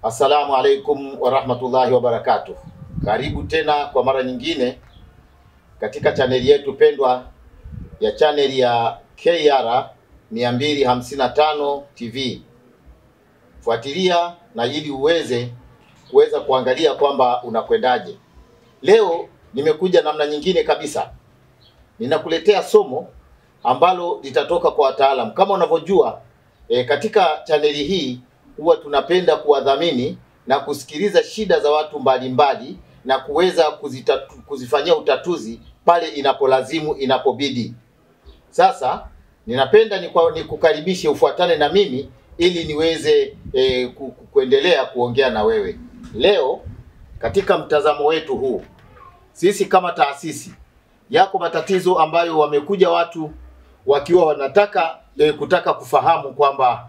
Assalamu alaikum wa rahmatullahi wa barakatuh. Karibu tena kwa mara nyingine katika chaneli yetu pendwa ya chaneli ya KR 255 TV. Fuatilia na ili kuweza kuangalia kwamba unakwendaje. Leo nimekuja namna nyingine kabisa. Ninakuletea somo ambalo litatoka kwa wataalamu. Kama unavyojua katika chaneli hii huwa tunapenda kuwadhamini na kusikiliza shida za watu mbalimbali na kuweza kuzifanyia utatuzi pale inapolazimu, inapobidi. Sasa ninapenda nikukaribishe ufuatane na mimi ili niweze kuendelea kuongea na wewe. Leo katika mtazamo wetu huu, sisi kama taasisi yako matatizo ambayo wamekuja watu wakiwa wanataka kutaka kufahamu kwamba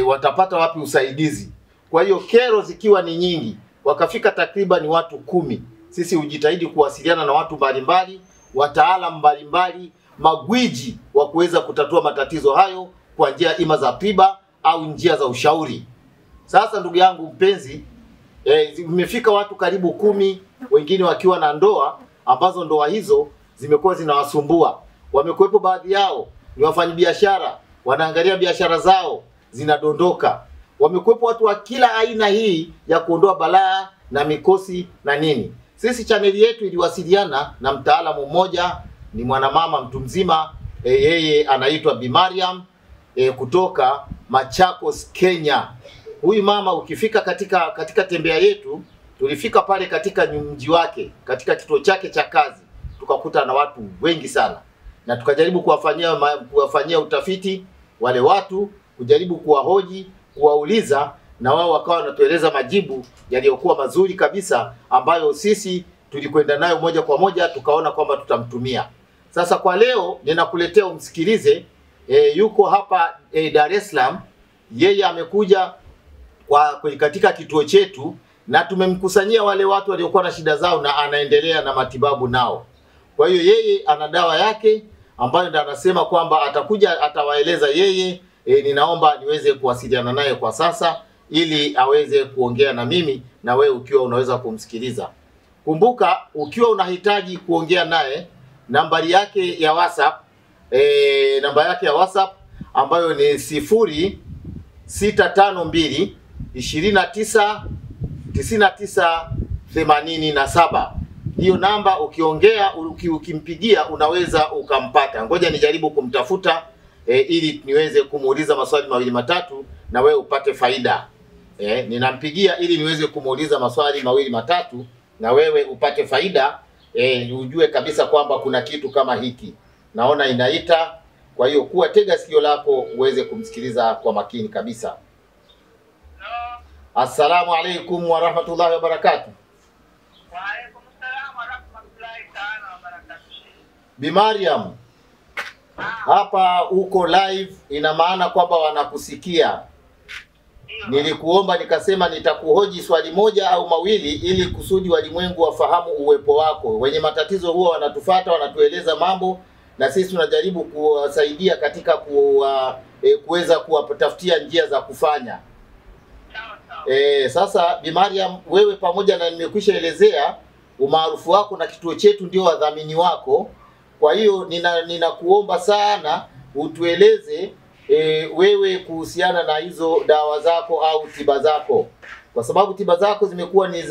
watapata wapi usaidizi. Kwa hiyo kero zikiwa ni nyingi, wakafika takriban watu 10. Sisi hujitahidi kuwasiliana na watu mbalimbali, wataalamu mbalimbali, magwiji wa kuweza kutatua matatizo hayo kwa njia ima za tiba au njia za ushauri. Sasa ndugu yangu mpenzi, imefika watu karibu 10, wengine wakiwa na ndoa ambazo ndoa hizo zimekuwa zinawasumbua. Wamekuwepo baadhi yao ni wafanyabiashara, wanaangalia biashara zao zinadondoka. Wamekuwepo watu wa kila aina hii ya kuondoa balaa na mikosi na nini. Sisi chaneli yetu iliwasiliana na mtaalamu mmoja, ni mwanamama mtu mzima, yeye anaitwa Bi Mariam kutoka Machakos, Kenya. Huyu mama ukifika katika tembea yetu, tulifika pale katika mji wake, katika kituo chake cha kazi, tukakuta na watu wengi sana. Na tukajaribu kuwafanyia utafiti wale watu, kujaribu kuwahoji, kuwauliza, na wao wakawa wanatueleza majibu yaliyokuwa mazuri kabisa ambayo sisi tulikwenda nayo moja kwa moja tukaona kwamba tutamtumia. Sasa kwa leo ninakuletea umsikilize. Yuko hapa Dar es Salaam. Yeye amekuja katika kituo chetu na tumemkusanyia wale watu waliokuwa na shida zao na anaendelea na matibabu nao. Kwa hiyo yeye ana dawa yake ambayo ndio anasema kwamba atakuja atawaeleza yeye. Ninaomba niweze kuwasiliana naye kwa sasa ili aweze kuongea na mimi na wewe ukiwa unaweza kumsikiliza. Kumbuka ukiwa unahitaji kuongea naye, nambari yake ya WhatsApp ambayo ni 0652 29 99 87. Hiyo namba ukimpigia unaweza ukampata. Ngoja nijaribu kumtafuta ili niweze kumuuliza maswali mawili matatu na wewe upate faida. Ninampigia ili niweze kumuuliza maswali mawili matatu na wewe upate faida, ujue kabisa kwamba kuna kitu kama hiki. Naona inaita, kwa hiyo kuwa tega sikio lako uweze kumsikiliza kwa makini kabisa. Assalamu alaikum wa rahmatullahi wa barakatuh. Wa alaikum salam wa rahmatullahi wa barakatuh. Bi Mariam, hapa uko live, ina maana kwamba wanakusikia. Nilikuomba nikasema nitakuhoji swali moja au mawili ili kusudi walimwengu wafahamu uwepo wako. Wenye matatizo huwa wanatufuata, wanatueleza mambo na sisi tunajaribu kuwasaidia katika kuweza kuwatafutia njia za kufanya. Sasa Bi Mariam, wewe pamoja na nimekwisha elezea umaarufu wako na kituo chetu ndio wadhamini wako. Kwa hiyo ninakuomba sana utueleze wewe kuhusiana na hizo dawa zako au tiba zako. Kwa sababu tiba zako zimekuwa ni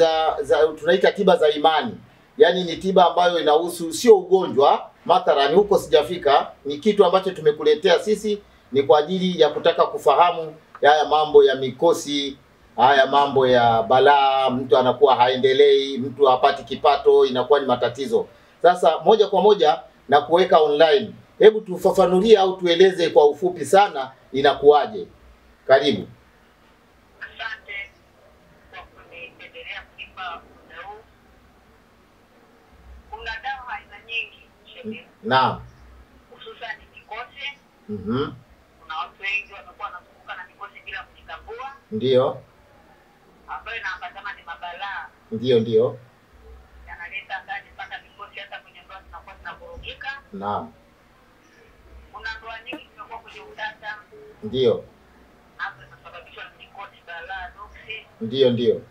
tunaita tiba za imani. Yaani ni tiba ambayo inahusu sio ugonjwa, mathalani huko sijafika, ni kitu ambacho tumekuletea sisi ni kwa ajili ya kutaka kufahamu haya mambo ya mikosi, haya mambo ya balaa, mtu anakuwa haendelei, mtu hapati kipato, inakuwa ni matatizo. Sasa moja kwa moja na kuweka online, hebu tufafanulie au tueleze kwa ufupi sana inakuwaje. Karibu. Asante kwa kuniendelea kunipa muda huu. Kuna dawa aina nyingi shehe. Naam. Hususan mikosi. Kuna watu wengi wamekuwa wanasumbuka na mikosi bila kujitambua. Ndio. Ambayo inaambatana ni mabalaa. Ndio. Yanaleta ndani mpaka mikosi hata kwenye ndoa zinakuwa zinavurugika. Naam. Kuna ndoa nyingi zimekuwa kwenye utata. Ndio. Hapo inasababishwa na mikosi, balaa, nuksi. Ndio, ndio.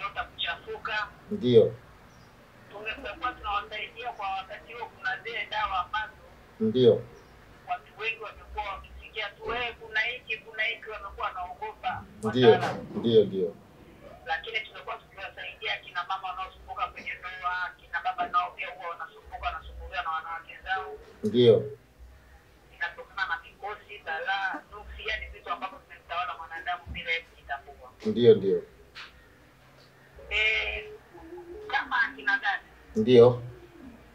Nyota kuchafuka. Ndio. Tumekuwa tunawasaidia kwa wakati huo, kuna zile dawa ambazo ndio watu wengi wamekuwa wakisikia tu kuna hiki wamekuwa wanaogopa. Ndio. Lakini tumekuwa tukiwasaidia kina mama wanaosumbuka kwenye ndoa, kina baba nao pia huwa wanasumbuliwa na wanawake zao. Ndio. Inatokana na mikosi, balaa, nuksi, yani vitu ambavyo vimemtawala mwanadamu bila yeye kujitambua. Ndio. Kama akina dada. Ndio.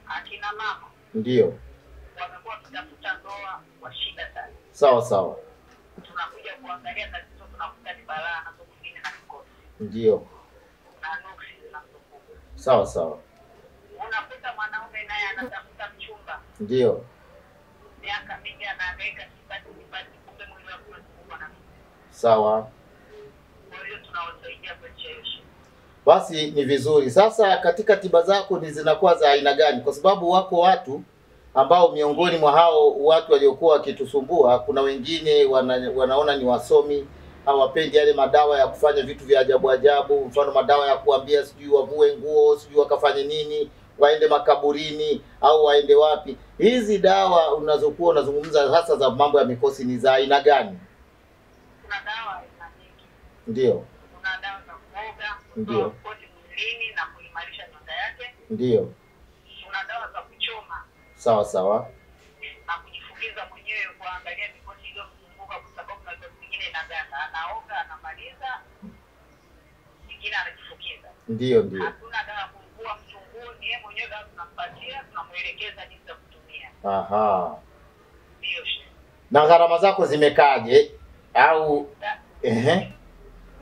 Akina mama. Ndio. Wamekuwa wakitafuta ndoa kwa shida sana. Sawa. Tunakuja kuangalia tatizo, tunakuta ni balaa na mwingine na mikosi. Ndio. Na nuksi zinasumbuka. Sawa. Unakuta mwanaume naye anatafuta mchumba. Ndio. Miaka mingi anahangaika sipati, kumbe mwili wake unasumbuka na. Sawa. Kwa hiyo tunawasaidia kwa njia hiyo. Basi ni vizuri. Sasa katika tiba zako ni zinakuwa za aina gani? Kwa sababu wako watu ambao miongoni mwa hao watu waliokuwa wakitusumbua, kuna wengine wanaona ni wasomi, hawapendi yale madawa ya kufanya vitu vya ajabu, mfano madawa ya kuambia sijui wavue nguo, sijui wakafanye nini, waende makaburini au waende wapi. Hizi dawa unazokuwa unazungumza hasa za mambo ya mikosi ni za aina gani? Kuna dawa aina nyingi. Ndio. Kuna dawa za kuoga, ndio, kodi mwilini na kuimarisha nyota yake. Ndio. Kuna dawa za kuchoma. Sawa. Na kujifukiza mwenyewe kuangalia mikosi ile mzunguka, kwa sababu na mikosi mingine inaganda. Anaoga, anamaliza, nyingine anajifukiza. Ndio. Hakuna dawa kumvua mtu nguo, ni yeye mwenyewe dawa tunampatia, tunamuelekeza jinsi ya kutumia. Aha. Ndio. Na gharama zako zimekaje? Au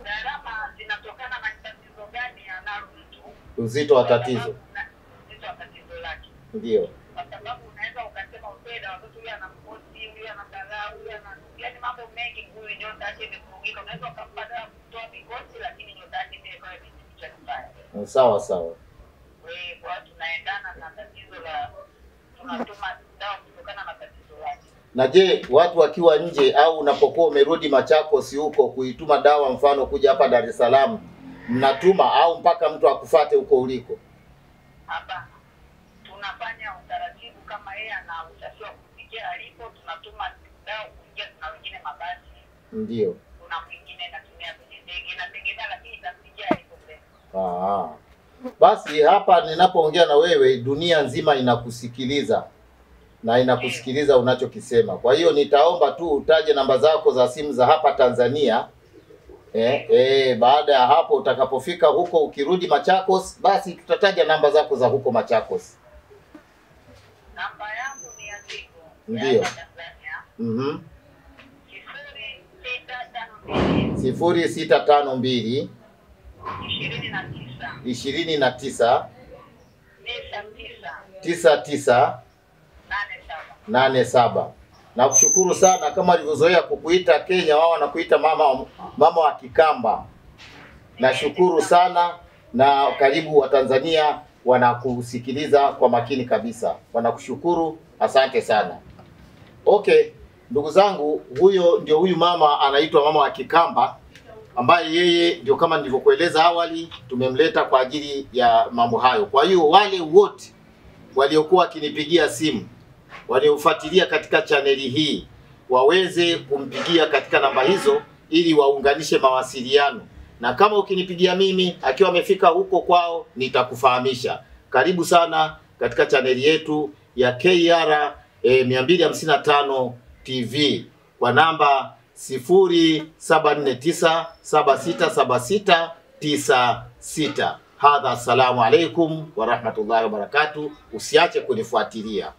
Gharama zinatokana na tatizo gani analo mtu. Uzito wa tatizo. Uzito wa tatizo lake. Ndio. Kwa sababu unaweza ukasema upenda watoto yule ana mkosi, yule ana balaa, yule ana yani mambo mengi, huyu nyota yake imevurugika. Unaweza ukampata kutoa mikosi, lakini nyota yake pia ikawa imejificha mbaya. Sawa. Kwa tunaendana na tatizo la, tunatuma dawa kutokana na tatizo lake. Na je, watu wakiwa nje au unapokuwa umerudi Machakos huko kuituma dawa, mfano kuja hapa Dar es Salaam, mnatuma au mpaka mtu akufate huko uliko? Hapa tunafanya utaratibu, kama yeye ana utafiwa kufikia alipo, tunatuma dawa kuingia. Kuna wengine mabasi. Ndio. Kuna mwingine anatumia kwenye ndege, inategemea, lakini itafikia alipo mbele. Basi hapa ninapoongea na wewe, dunia nzima inakusikiliza na inakusikiliza unachokisema. Kwa hiyo nitaomba tu utaje namba zako za simu za hapa Tanzania. Baada ya hapo utakapofika huko, ukirudi Machakos, basi tutataja namba zako za huko Machakos. Namba yangu ni ya simu. Ndio. Tanzania. 0652 29 87. Nakushukuru sana, kama alivyozoea kukuita Kenya, wao wanakuita mama wa Kikamba. Nashukuru sana, na karibu wa Tanzania wanakusikiliza kwa makini kabisa. Wanakushukuru, asante sana. Okay, ndugu zangu, huyu mama anaitwa mama wa Kikamba, ambaye yeye ndio kama nilivyokueleza awali tumemleta kwa ajili ya mambo hayo. Kwa hiyo wale wote waliokuwa wakinipigia simu, waliofuatilia katika chaneli hii, waweze kumpigia katika namba hizo ili waunganishe mawasiliano. Na kama ukinipigia mimi akiwa amefika huko kwao, nitakufahamisha. Karibu sana katika chaneli yetu ya KR 255 TV kwa namba 0749767696. Hadha, assalamu alaikum wa rahmatullahi wa barakatuh. Usiache kunifuatilia.